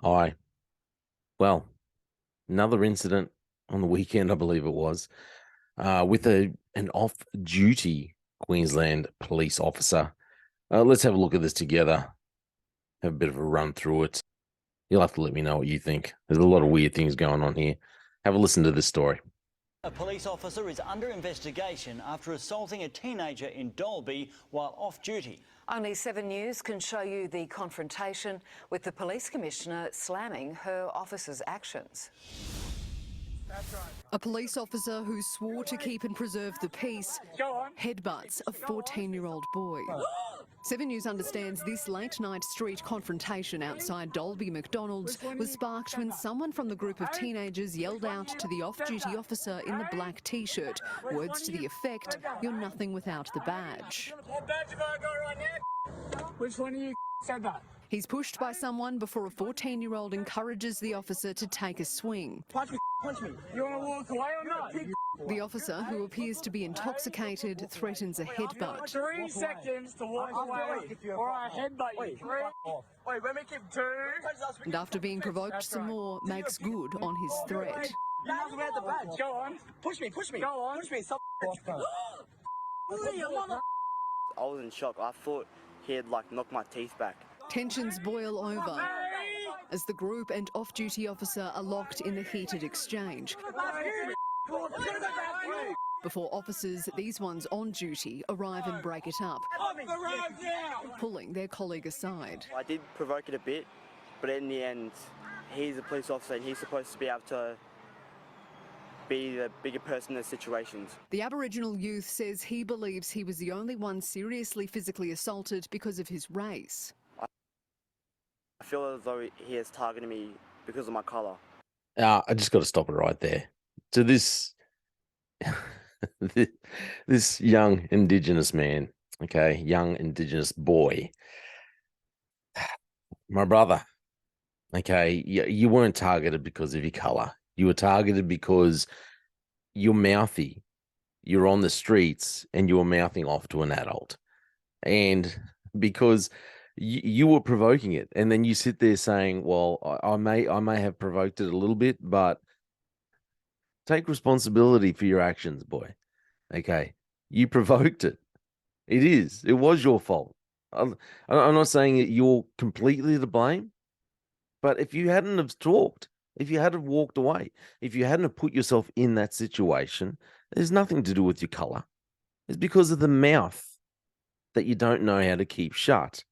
Hi. Well, another incident on the weekend, I believe it was, with an off-duty Queensland police officer. Let's have a look at this together. Have a bit of a run through it. You'll have to let me know what you think. There's a lot of weird things going on here. Have a listen to this story. A police officer is under investigation after assaulting a teenager in Dalby while off duty. Only 7 News can show you the confrontation with the police commissioner slamming her officer's actions. A police officer who swore to keep and preserve the peace headbutts a 14-year-old boy. 7 News understands this late-night street confrontation outside Dalby McDonald's was sparked when someone from the group of teenagers yelled out to the off-duty officer in the black T-shirt, words to the effect, "You're nothing without the badge." What badge have I got right now? Which one of you said that? He's pushed by someone before a 14-year-old encourages the officer to take a swing. Punch me. You want to walk away or not? The officer, who appears to be intoxicated, threatens a headbutt. 3 seconds to walk away or I headbutt you. Wait, let me keep 2. And after being provoked some more, makes good on his threat. You nothing about the badge. Go on. Push me. Go on. Push me. Stop. I was in shock. I thought he had knocked my teeth back. Tensions boil over as the group and off-duty officer are locked in the heated exchange before officers, these ones on duty, arrive and break it up, pulling their colleague aside. I did provoke it a bit, but in the end, he's a police officer and he's supposed to be able to be the bigger person in the situations. The Aboriginal youth says he believes he was the only one seriously physically assaulted because of his race. I feel as though he has targeted me because of my colour. I just got to stop it right there. So this this young Indigenous man, okay, young Indigenous boy, my brother, okay, you weren't targeted because of your color. You were targeted because you're mouthy. You're on the streets and you were mouthing off to an adult, and because you were provoking it, and then you sit there saying, "Well, I may have provoked it a little bit, but take responsibility for your actions, boy." Okay, you provoked it. It was your fault. I'm not saying that you're completely to blame, but if you hadn't have talked, if you hadn't walked away, if you hadn't have put yourself in that situation, there's nothing to do with your color. It's because of the mouth that you don't know how to keep shut,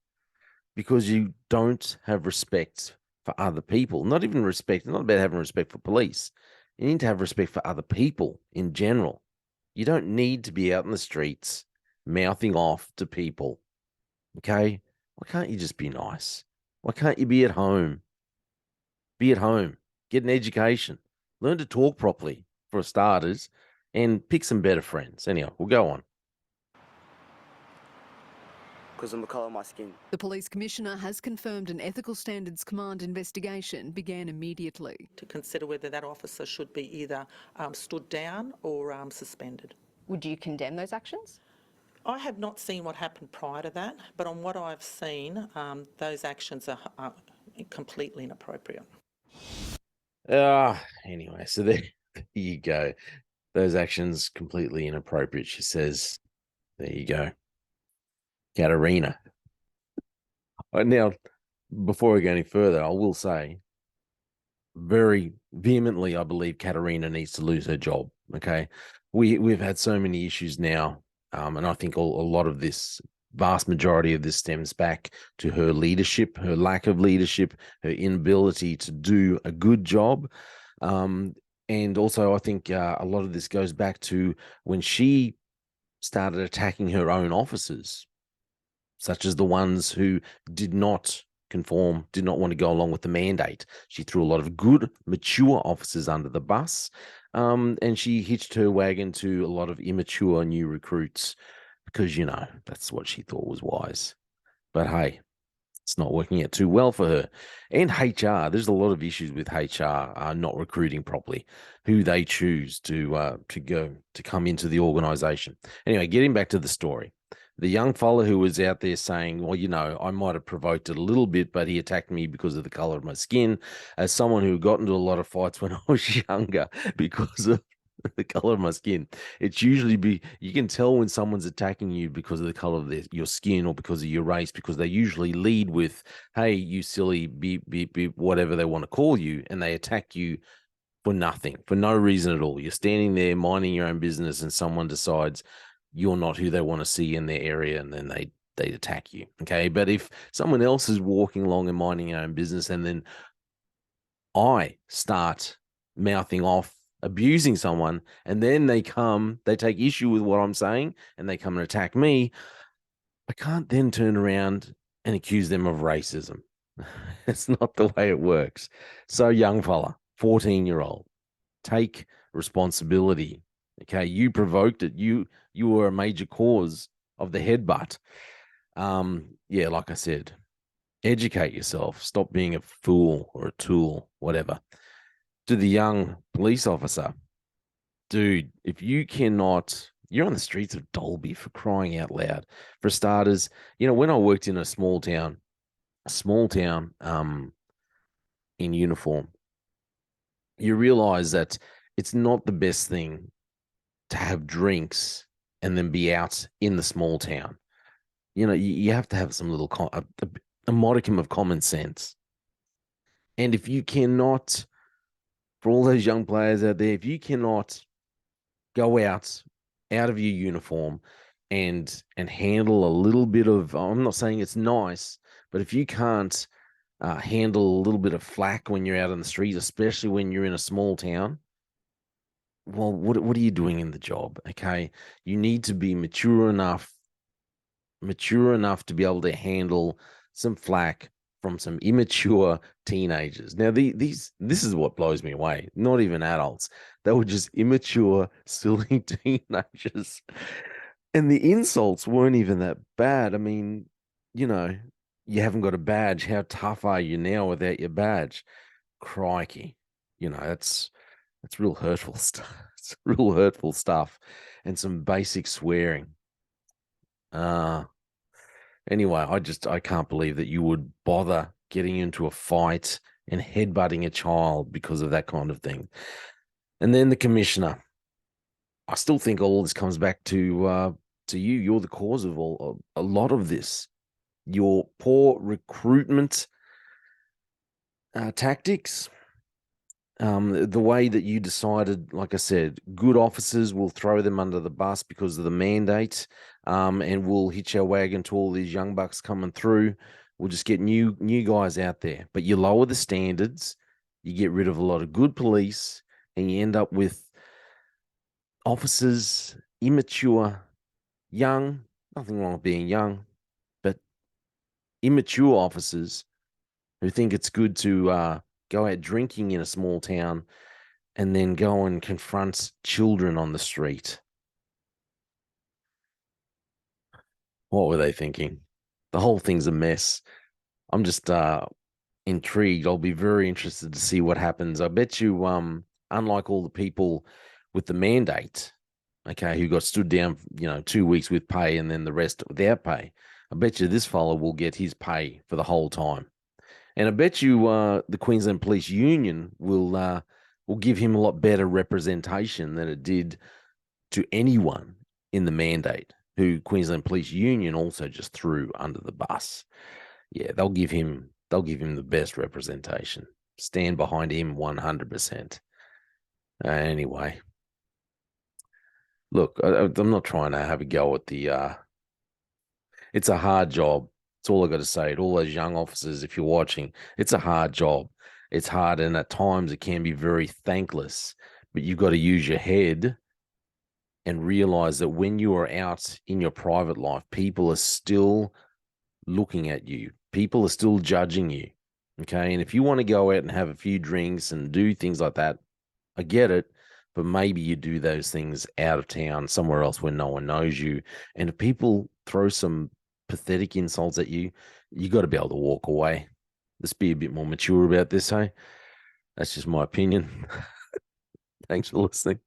because you don't have respect for other people. Not even respect, not about having respect for police. You need to have respect for other people in general. You don't need to be out in the streets mouthing off to people. Okay? Why can't you just be nice? Why can't you be at home? Be at home. Get an education. Learn to talk properly, for starters, and pick some better friends. Anyhow, we'll go on. Because of the colour of my skin. The police commissioner has confirmed an Ethical Standards Command investigation began immediately. To consider whether that officer should be either stood down or suspended. Would you condemn those actions? I have not seen what happened prior to that, but on what I've seen, those actions are completely inappropriate. Anyway, so there you go. Those actions completely inappropriate, she says. There you go. Katarina. Now, before we go any further, I will say very vehemently, I believe Katarina needs to lose her job. Okay, we've had so many issues now, and I think a lot of this, vast majority of this, stems back to her leadership, her lack of leadership, her inability to do a good job, and also I think a lot of this goes back to when she started attacking her own officers, such as the ones who did not conform, did not want to go along with the mandate. She threw a lot of good, mature officers under the bus, and she hitched her wagon to a lot of immature new recruits because, that's what she thought was wise. But hey, it's not working out too well for her. And HR, there's a lot of issues with HR not recruiting properly, who they choose to come into the organization. Anyway, getting back to the story. The young fella who was out there saying, well, you know, I might have provoked it a little bit, but he attacked me because of the color of my skin. As someone who got into a lot of fights when I was younger because of the color of my skin, it's usually you can tell when someone's attacking you because of the color of your skin or because of your race, because they usually lead with, hey, you silly beep, beep, beep, whatever they want to call you, and they attack you for nothing, for no reason at all. You're standing there minding your own business and someone decides you're not who they want to see in their area, and then they attack you. Okay. But if someone else is walking along and minding their own business, and then I start mouthing off, abusing someone, and then they take issue with what I'm saying and they come and attack me, I can't then turn around and accuse them of racism. It's not the way it works. So, young fella, 14-year-old, take responsibility. Okay, you provoked it. You were a major cause of the headbutt. Yeah, like I said, educate yourself. Stop being a fool or a tool, whatever. To the young police officer, dude, if you cannot, you're on the streets of Dalby, for crying out loud. For starters, you know, when I worked in a small town in uniform, you realize that it's not the best thing to have drinks and then be out in the small town. You know, you have to have some little a modicum of common sense. And if you cannot, for all those young players out there, if you cannot go out of your uniform and handle a little bit of, I'm not saying it's nice, but if you can't handle a little bit of flack when you're out on the street, especially when you're in a small town, well, what are you doing in the job? Okay, you need to be mature enough to be able to handle some flack from some immature teenagers. Now, this is what blows me away. Not even adults; they were just immature, silly teenagers, and the insults weren't even that bad. I mean, you know, you haven't got a badge. How tough are you now without your badge? Crikey, you know, that's real hurtful stuff. It's real hurtful stuff, and some basic swearing. Anyway, I can't believe that you would bother getting into a fight and headbutting a child because of that kind of thing. And then the commissioner. I still think all this comes back to you. You're the cause of a lot of this. Your poor recruitment tactics. The way that you decided, like I said, good officers will throw them under the bus because of the mandate, and we'll hitch our wagon to all these young bucks coming through. We'll just get new guys out there. But you lower the standards, you get rid of a lot of good police, and you end up with officers, immature, young, nothing wrong with being young, but immature officers who think it's good to go out drinking in a small town and then go and confront children on the street. What were they thinking? The whole thing's a mess. I'm just intrigued. I'll be very interested to see what happens. I bet you, unlike all the people with the mandate, okay, who got stood down, 2 weeks with pay and then the rest without pay, I bet you this fella will get his pay for the whole time. And I bet you the Queensland Police Union will give him a lot better representation than it did to anyone in the mandate, who Queensland Police Union also just threw under the bus. Yeah, they'll give him the best representation. Stand behind him 100%. Anyway, look, I'm not trying to have a go at the. It's a hard job. That's all I got to say. To all those young officers, if you're watching, it's a hard job. It's hard, and at times it can be very thankless. But you've got to use your head and realize that when you are out in your private life, people are still looking at you. People are still judging you. Okay, and if you want to go out and have a few drinks and do things like that, I get it. But maybe you do those things out of town, somewhere else where no one knows you. And if people throw some pathetic insults at you, you got to be able to walk away. Let's be a bit more mature about this, hey? That's just my opinion. Thanks for listening.